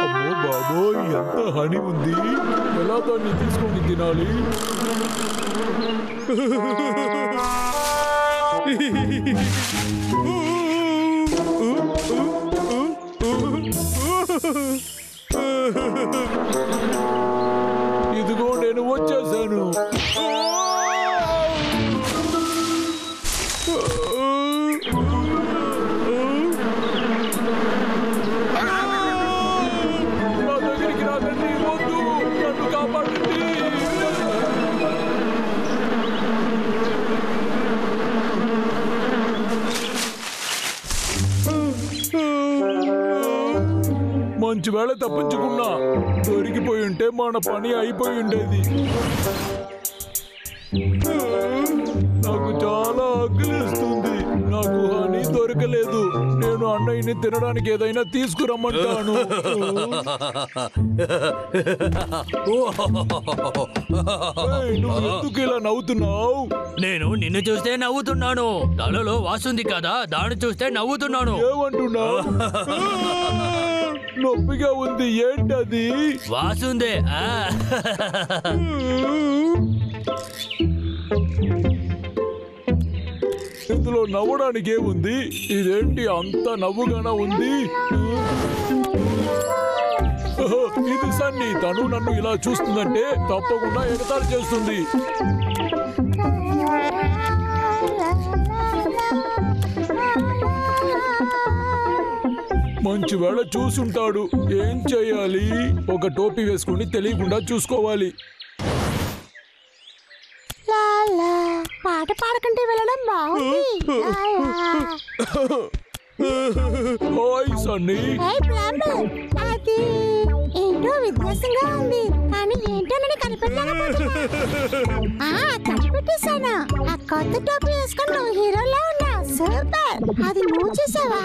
అమ్మో బాబోయ్, ఎంత హనీ ఉంది. ఎలా దాన్ని తీసుకొని తినాలి? ఇదిగో నేను వచ్చేసాను. నా దగ్గరికి రాకండి, వద్దు, నన్ను కాపాడండి. మంచి వేళ తప్పించుకున్నా. దొరికిపోయి ఉంటే మన పని అయిపోయి ఉండేది. నాకు చాలా ఆకలిస్తుంది. నాకు హనీ దొరకలేదు. నేను అన్నయ్యని తినడానికి ఏదైనా తీసుకురమ్మంటాను. నువ్వు ఎందుకు ఇలా నవ్వుతున్నావు? నేను నిన్ను చూస్తే నవ్వుతున్నాను. తలలో వాసుంది కదా, దాన్ని చూస్తే నవ్వుతున్నాను. ఏమంటున్నావు? నొప్పిగా ఉంది. ఏంటది? వాసుందే. ఇందులో నవ్వడానికి ఏముంది? ఇదేంటి అంత నవ్వుగానా ఉంది? ఇది సన్నీ. తను నన్ను ఇలా చూస్తుందంటే తప్పకుండా ఎగతాళి చేస్తుంది. మంచి వేళ చూసుంటాడు. ఏం చేయాలి? ఒక టోపీ వేసుకుని తెలియకుండా చూసుకోవాలి. పాట పాడకంటే వెళ్ళడం బాగుంది. హాయ్ సన్నీ. అది ఏంటో వ్యత్యాసంగా ఉంది, కానీ ఏంటో నేను కనిపెట్టేశాను. ఆ కొత్త టోపీ వేసుకొని నువ్వు హీరోలా ఉన్నా. సూపర్. అది నువ్వు చేసావా?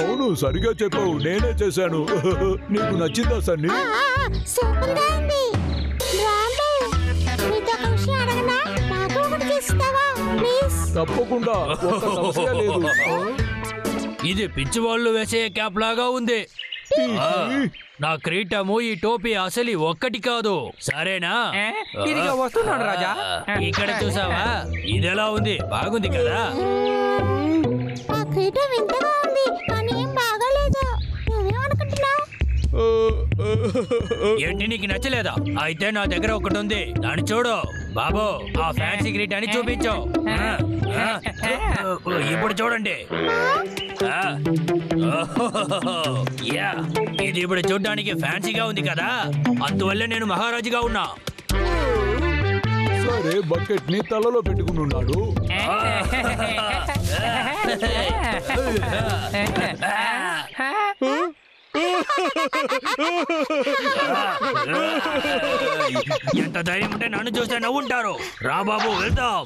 అవును, సరిగా చెప్పావు. నేనే చేశాను. నీకు నచ్చిందా సన్నీ? సూపర్ గా ఉంది. నీతో ఒక విషయం అడగనా? నాకు ఒకటి చేస్తావా ప్లీజ్? తప్పకుండా. ఒక సమస్య లేదు. ఇది పిచ్చివాళ్ళు వేసే క్యాప్ లాగా ఉంది. నా క్రీటము, ఈ టోపీ అసలు ఒక్కటి కాదు. సరేనా? వస్తున్నాడు రాజా. ఇక్కడ చూసావా? ఇదెలా ఉంది? బాగుంది కదా? ఆ క్రీటం వింతగా ఉంది, కానీ ఏం బాగాలేదు. నువ్వేమనుకుంటున్నావు? ఏంటి, నీకు నచ్చలేదా? అయితే నా దగ్గర ఒకటి ఉంది, దాన్ని చూడు. బాబు, ఆ ఫ్యాన్సీ క్రీటాన్ని చూపించు. ఇప్పుడు చూడండి. ఇది ఇప్పుడు చూడడానికి ఫ్యాన్సీగా ఉంది కదా, అందువల్లే నేను మహారాజుగా ఉన్నా. సరే, బకెట్ ని తలలో పెట్టుకుని ఉన్నాడు. ఎంత ధైర్యం ఉంటే నన్ను చూస్తే నవ్వుంటారు. రా బాబు, వెళ్దాం.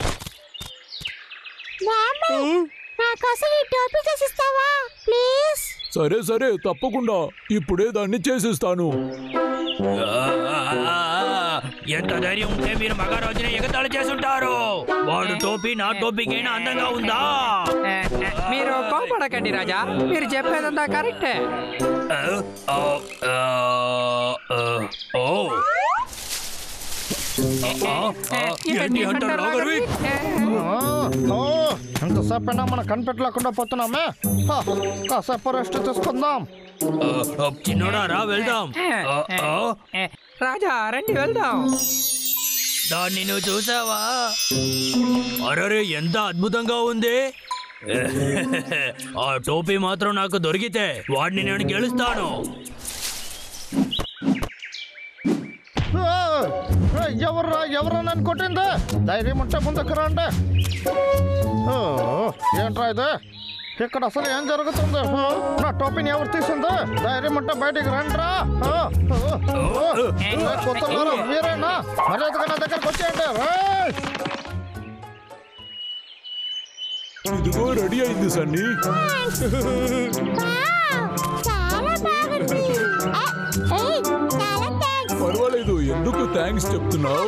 నాకోసం ఈ టోపీ చేసిస్తావా ప్లీజ్? సరే సరే, తప్పకుండా. ఇప్పుడే దాన్ని చేసిస్తాను. ఎంత ధైర్యం ఉంటే మీరు మహారాజుని ఎగతాళి చేసుంటారు. వాడు టోపీ నా టోపీకైనా అందంగా ఉందా? మీరు కోపడకండి రాజా, మీరు చెప్పేదంతా కరెక్టే. ఎంతసేపైనా మనం కనిపెట్టలేకుండా పోతున్నామే. కాసేపు రెస్ట్ తీసుకుందాం. చిన్నోడా, రా వెళ్దాం. రాజా రండి వెళ్దాం. దాన్ని నువ్వు చూసావా? అరే, ఎంత అద్భుతంగా ఉంది. ఆ టోపీ మాత్రం నాకు దొరికితే వాడిని నేను గెలుస్తాను. ఎవరు నన్ను కొట్టింది? ధైర్యం ఉంటే ముందుకు రండి. ఏంట్రా ఇది? ఇక్కడ అసలు ఏం జరుగుతుంది? నా టోపీని ఎవరు తీసింది? ధైర్యం ఉంటే బయటికి రండిరా. కొత్తలో మీరేనా? మర్యాదగా నా దగ్గరకు వచ్చేయండి. ఇదిగో రెడీ అయింది సన్నీ. పర్వాలేదు, ఎందుకు థ్యాంక్స్ చెప్తున్నావు?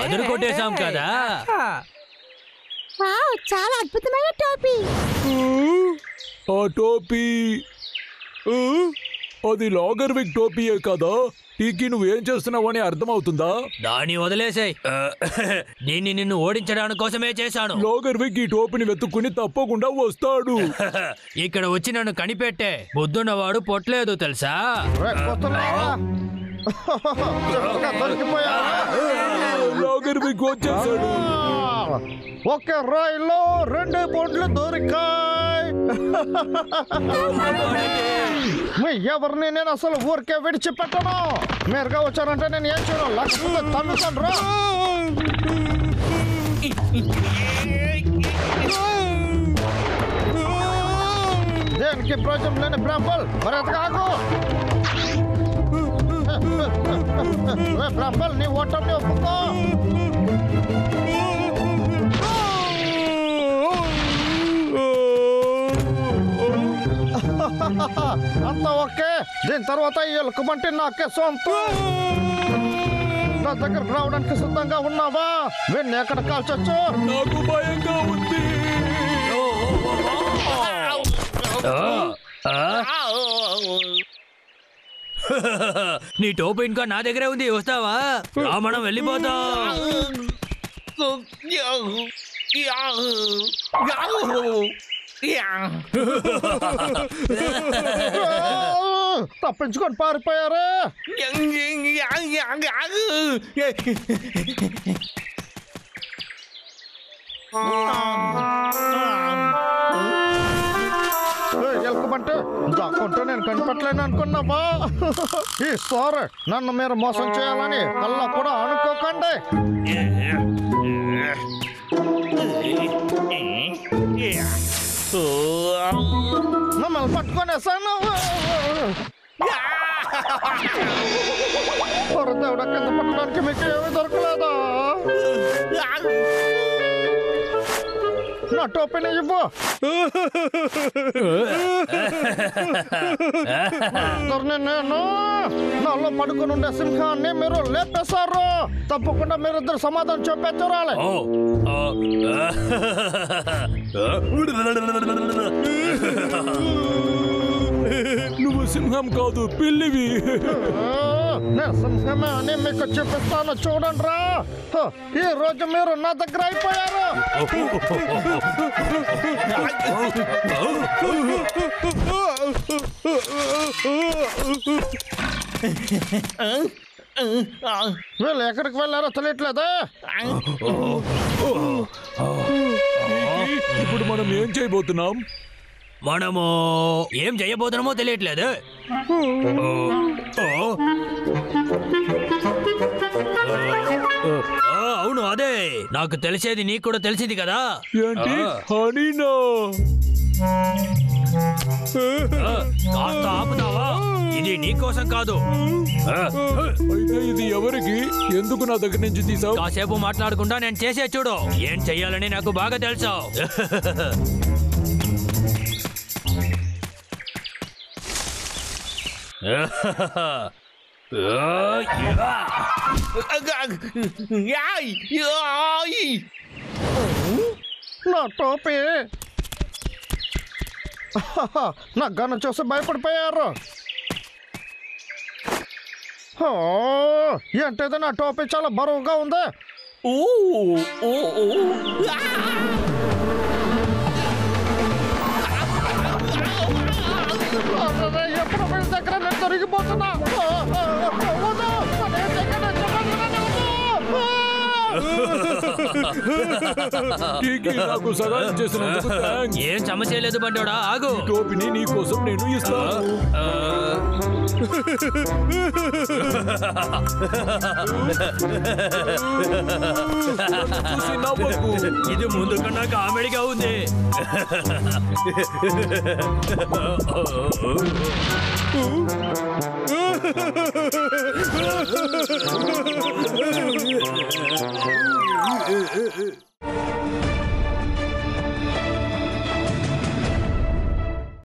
అదురు కొట్టేశాం కదా. వావ్, చాలా అద్భుతమైన టోపీ. ఆ టోపీ అది లాగర్విక్ టోపీయే కదా. టీకి నువ్వేం చేస్తున్నావని అర్థమవుతుందా? దాన్ని వదిలేసాయి. దీన్ని నిన్ను ఓడించడానికి కోసమే చేశాను. లాగర్విక్ ఈ టోపీని వెతుక్కుని తప్పకుండా వస్తాడు. ఇక్కడ వచ్చి నన్ను కనిపెట్టే బుద్ధున్నవాడు పొట్లేదు తెలుసా. లాగర్విక్ వచ్చేసాడు. ఒకే రాయిలో 2 బొండ్లు దొరికాయి. మీ ఎవరిని నేను అసలు ఊరికే విడిచిపెట్టను. మీరుగా వచ్చారంటే నేను ఏం చేయను, లేకపోతే తన్నుతాను రా. దేనికి ప్రయోజనం లేని బ్రాంబల్, మరి కాకు. బ్రాంబల్, నీ ఓటమిని ఒప్పుకో. అంతా ఓకే. దీని తర్వాత ఈ ఎలుకబంటి నాకే సొంతం. నా దగ్గర రావడానికి సిద్ధంగా ఉన్నావా? వీడిని ఎక్కడ కాల్చొచ్చు? నాకు భయంగా ఉంది. నీ టోపు ఇంకా నా దగ్గరే ఉంది, వస్తావా? మనం వెళ్ళిపోతాం. తప్పించుకొని పారిపోయారా? ఎలుకబంటే దాక్కుంటే నేను కనిపెట్టలేను అనుకున్నావా? ఈసారి నన్ను మీరు మోసం చేయాలని కల్లా కూడా అనుకోకండి. మమ్మల్ని పట్టుకొనేసాను. దేవుడా, కింద పట్టడానికి మీకు ఏమీ దొరకలేదా? నా టోపీని ఇవ్వు. నేను నాలో పడుకుని ఉండే సింహాన్ని మీరు లేపేశారు. తప్పకుండా మీరిద్దరు సమాధానం చెప్పే చూడాలి. నువ్వు సింహం కాదు, పిల్లివి. నేను సింహమే అని మీకు చూపిస్తాను, చూడండి రా. ఈ రోజు మీరు నా దగ్గర అయిపోయారు. వీళ్ళు ఎక్కడికి వెళ్ళారో తెలియట్లేదా? ఇప్పుడు మనం ఏం చేయబోతున్నాం? మనము ఏం చేయబోతున్నామో తెలియట్లేదు. అవును, అదే నాకు తెలిసేది నీకు కూడా తెలిసింది కదా. ఏంటి? హనీనా? కాస్త ఆపుతావా? ఇది నీకోసం కాదు. అయితే ఇది ఎవరికి? ఎందుకు నా దగ్గర నుంచి తీసావు? కాసేపు మాట్లాడకుండా నేను చేసే చూడు. ఏం చెయ్యాలని నాకు బాగా తెలుసు. నా టోపీ. నా గన్ను చూసి భయపడిపోయారు. ఏంటిది, నా టోపీ చాలా బరువుగా ఉంది. ఎప్పుడు మీ దగ్గర నేను దొరికిపోతున్నా. నాకు సహాయం చేసినందుకు థాంక్స్. ఏం సమస్య లేదు బండోడా, ఆగు. ఈ టోపీని నీ కోసం నేను ఇస్తాను. చూసి నవ్వకు. ఇది ముందు కన్నా కామెడీగా ఉంది.